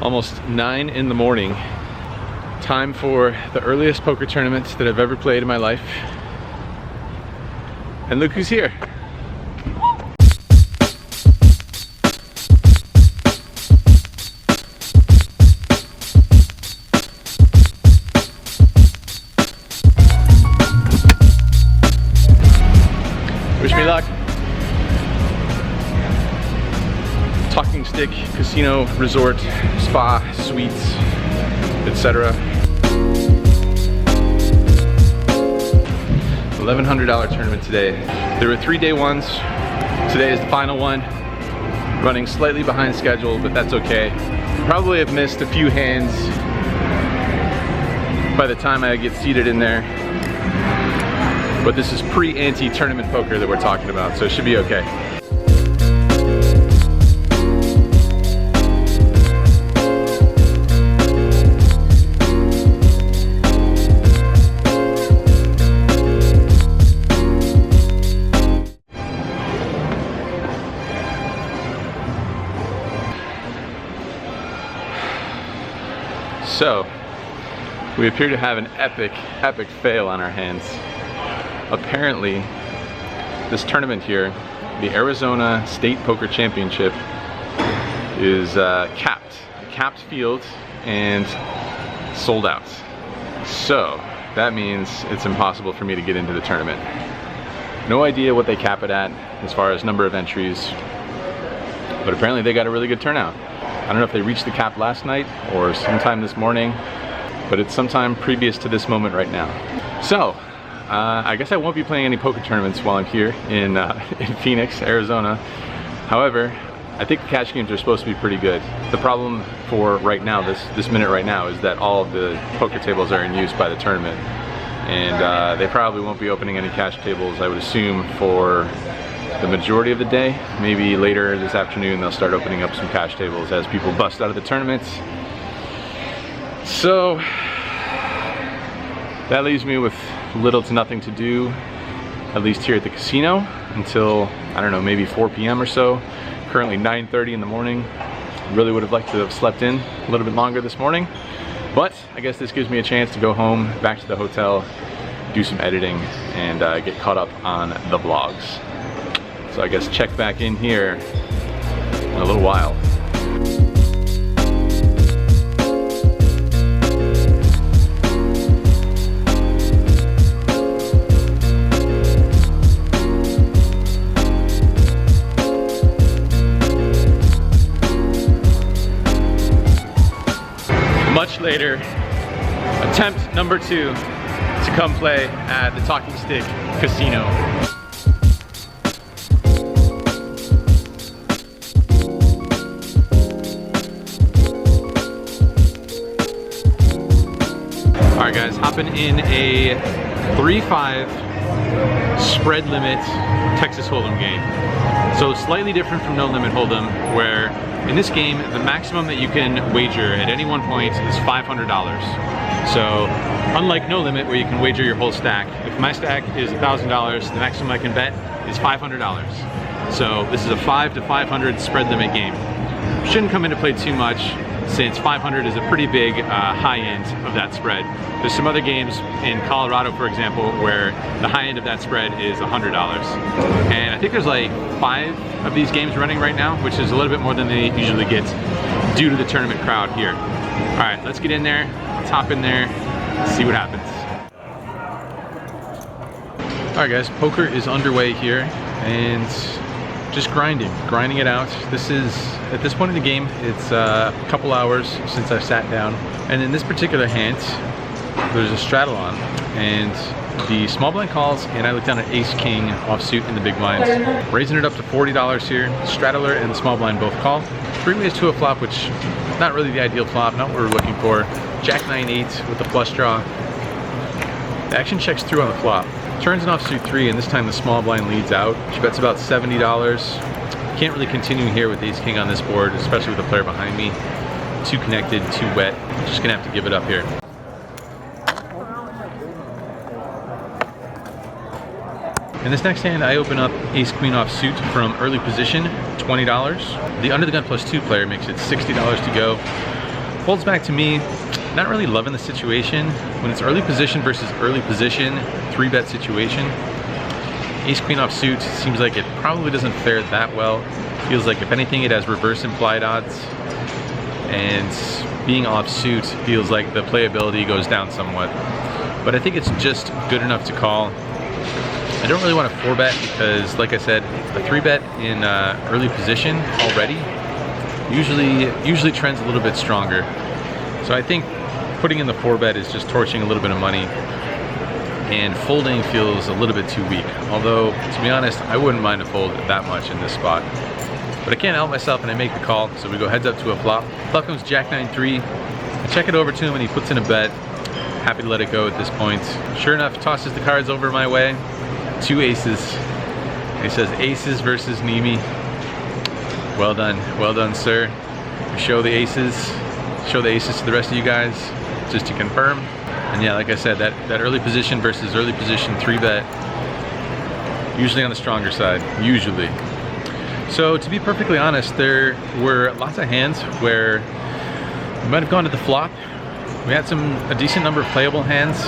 Almost 9 in the morning. Time for the earliest poker tournament that I've ever played in my life. And look who's here. Wish me luck. Talking Stick Casino Resort, Spa, Suites, etc. $1,100 tournament today. There were 3-day ones. Today is the final one. Running slightly behind schedule, but that's okay. Probably have missed a few hands by the time I get seated in there. But this is pre-ante tournament poker that we're talking about, so it should be okay. So, we appear to have an epic fail on our hands. Apparently, this tournament here, the Arizona State Poker Championship, is capped. A capped field and sold out. So, that means it's impossible for me to get into the tournament. No idea what they cap it at as far as number of entries, but apparently they got a really good turnout. I don't know if they reached the cap last night or sometime this morning, but it's sometime previous to this moment right now. So, I guess I won't be playing any poker tournaments while I'm here in Phoenix, Arizona. However, I think the cash games are supposed to be pretty good. The problem for right now, this minute right now, is that all of the poker tables are in use by the tournament. And they probably won't be opening any cash tables, I would assume, for the majority of the day. Maybe later this afternoon they'll start opening up some cash tables as people bust out of the tournaments. So that leaves me with little to nothing to do, at least here at the casino, until, I don't know, maybe 4 p.m. or so. Currently 9:30 in the morning. Really would have liked to have slept in a little bit longer this morning, but I guess this gives me a chance to go home, back to the hotel, do some editing, and get caught up on the vlogs. So I guess check back in here in a little while. Much later, attempt number 2 to come play at the Talking Stick Casino. Alright guys, hopping in a 3-5 spread limit Texas Hold'em game. So slightly different from No Limit Hold'em, where in this game the maximum that you can wager at any one point is $500. So unlike No Limit, where you can wager your whole stack, if my stack is $1,000, the maximum I can bet is $500. So this is a 5 to 500 spread limit game. Shouldn't come into play too much, since 500 is a pretty big high end of that spread. There's some other games in Colorado, for example, where the high end of that spread is $100. And I think there's like 5 of these games running right now, which is a little bit more than they usually get due to the tournament crowd here. All right, let's get in there, let's hop in there, see what happens. All right guys, poker is underway here, and just grinding it out. This is, at this point in the game, it's a couple hours since I've sat down. And in this particular hand, there's a straddle on, and the small blind calls, and I look down at ace king offsuit in the big blinds. Raising it up to $40 here. Straddler and the small blind both call. 3 ways to a flop, which is not really the ideal flop, not what we're looking for. Jack 9-8 with the flush draw. The action checks through on the flop. Turns an offsuit 3, and this time the small blind leads out. She bets about $70. Can't really continue here with ace king on this board, especially with the player behind me. Too connected, too wet. Just gonna have to give it up here. In this next hand, I open up ace queen offsuit from early position, $20. The under the gun +2 player makes it $60 to go. Folds back to me, not really loving the situation. When it's early position versus early position, 3-bet situation, ace queen offsuit seems like it probably doesn't fare that well. Feels like if anything it has reverse implied odds, and being offsuit feels like the playability goes down somewhat. But I think it's just good enough to call. I don't really want to 4-bet because, like I said, a 3-bet in early position already usually trends a little bit stronger. So I think putting in the 4-bet is just torching a little bit of money, and folding feels a little bit too weak. Although, to be honest, I wouldn't mind a fold that much in this spot. But I can't help myself and I make the call, so we go heads up to a flop. Flop comes Jack 9-3. I check it over to him and he puts in a bet. Happy to let it go at this point. Sure enough, tosses the cards over my way. 2 aces. And he says aces versus Neeme. Well done, sir. Show the aces to the rest of you guys, just to confirm. And yeah, like I said, that early position versus early position 3-bet, usually on the stronger side, usually. So to be perfectly honest, there were lots of hands where we might have gone to the flop. We had a decent number of playable hands,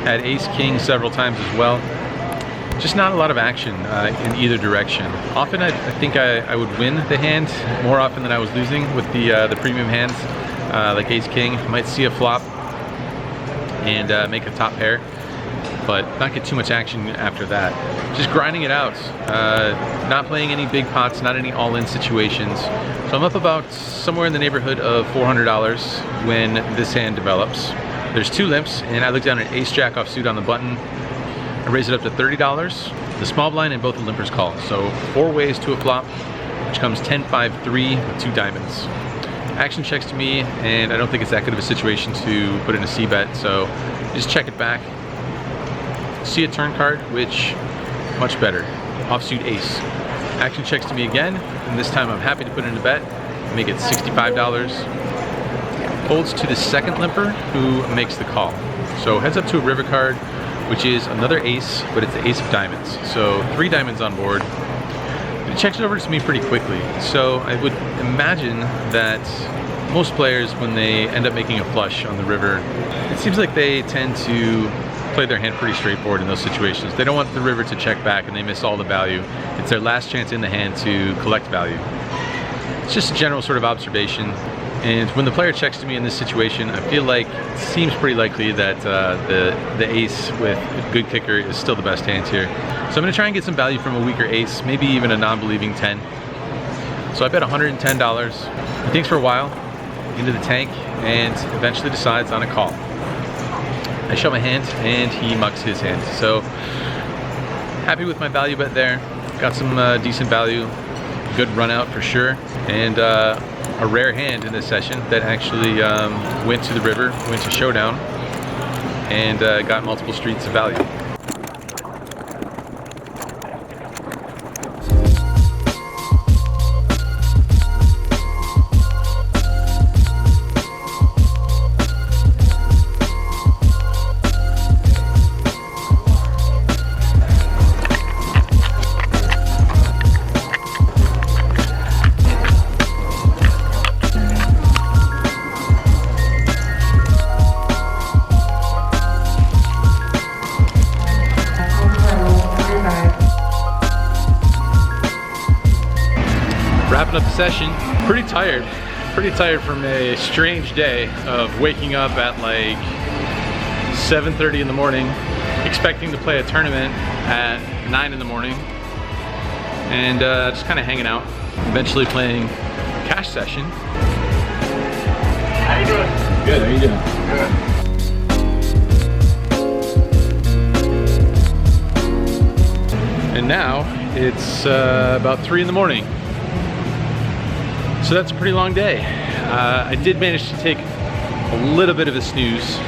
had ace king several times as well. Just not a lot of action in either direction. Often I think I would win the hand more often than I was losing with the premium hands, like ace king. Might see a flop and make a top pair, but not get too much action after that. Just grinding it out, not playing any big pots, not any all-in situations. So I'm up about somewhere in the neighborhood of $400 when this hand develops. There's 2 limps, and I look down at ace jack offsuit on the button. I raise it up to $30. The small blind and both the limpers call. So 4 ways to a flop, which comes 10-5-3 with 2 diamonds. Action checks to me, and I don't think it's that good of a situation to put in a c-bet, so just check it back. See a turn card, which, much better. Offsuit ace. Action checks to me again, and this time I'm happy to put in a bet. Make it $65. Folds to the second limper, who makes the call. So heads up to a river card, which is another ace, but it's the ace of diamonds. So 3 diamonds on board. It checks it over to me pretty quickly. So I would imagine that most players, when they end up making a flush on the river, it seems like they tend to play their hand pretty straightforward in those situations. They don't want the river to check back and they miss all the value. It's their last chance in the hand to collect value. It's just a general sort of observation. And when the player checks to me in this situation, I feel like it seems pretty likely that the ace with a good kicker is still the best hand here. So I'm going to try and get some value from a weaker ace, maybe even a non-believing 10. So I bet $110. He thinks for a while, into the tank, and eventually decides on a call. I show my hand, and he mucks his hand. So happy with my value bet there. Got some decent value, good run out for sure, and a rare hand in this session that actually went to the river, went to showdown, and got multiple streets of value. Wrapping up the session, pretty tired from a strange day of waking up at like 7:30 in the morning, expecting to play a tournament at 9 in the morning, and just kind of hanging out, eventually playing a cash session. How you doing? Good, how you doing? Good. And now it's about 3 in the morning. So that's a pretty long day. I did manage to take a little bit of a snooze,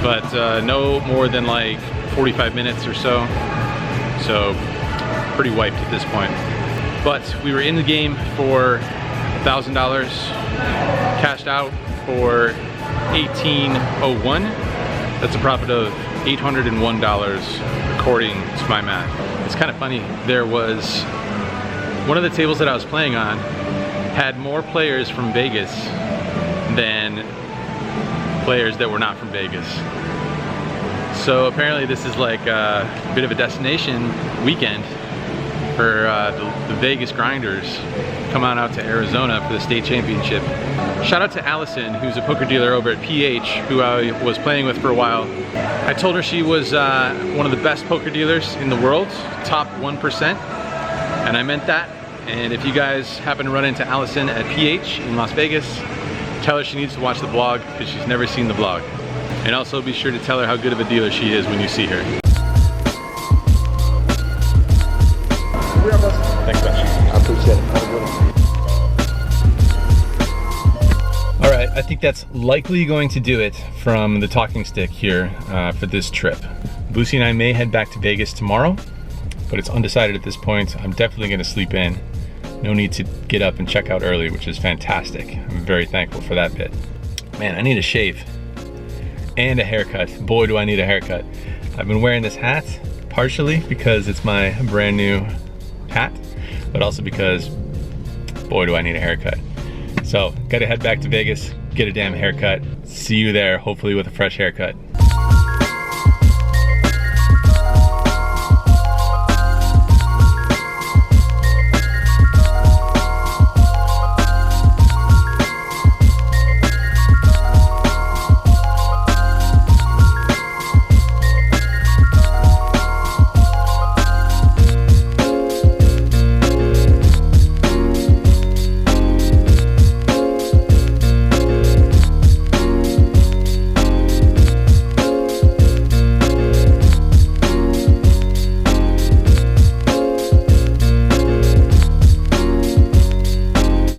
but no more than like 45 minutes or so. So pretty wiped at this point. But we were in the game for $1,000, cashed out for $1,801. That's a profit of $801 according to my math. It's kind of funny. There was one of the tables that I was playing on had more players from Vegas than players that were not from Vegas. So apparently this is like a bit of a destination weekend for the Vegas grinders. Come on out to Arizona for the state championship. Shout out to Allison, who's a poker dealer over at PH, who I was playing with for a while. I told her she was one of the best poker dealers in the world, top 1%, and I meant that. And if you guys happen to run into Allison at PH in Las Vegas, tell her she needs to watch the vlog because she's never seen the vlog. And also be sure to tell her how good of a dealer she is when you see her. Thanks, Josh. I appreciate it. Have a good one. All right, I think that's likely going to do it from the talking stick here for this trip. Lucy and I may head back to Vegas tomorrow, but it's undecided at this point. I'm definitely gonna sleep in. No need to get up and check out early, which is fantastic. I'm very thankful for that bit. Man, I need a shave and a haircut. Boy, do I need a haircut. I've been wearing this hat partially because it's my brand new hat, but also because, boy, do I need a haircut. So, gotta head back to Vegas, get a damn haircut. See you there, hopefully with a fresh haircut.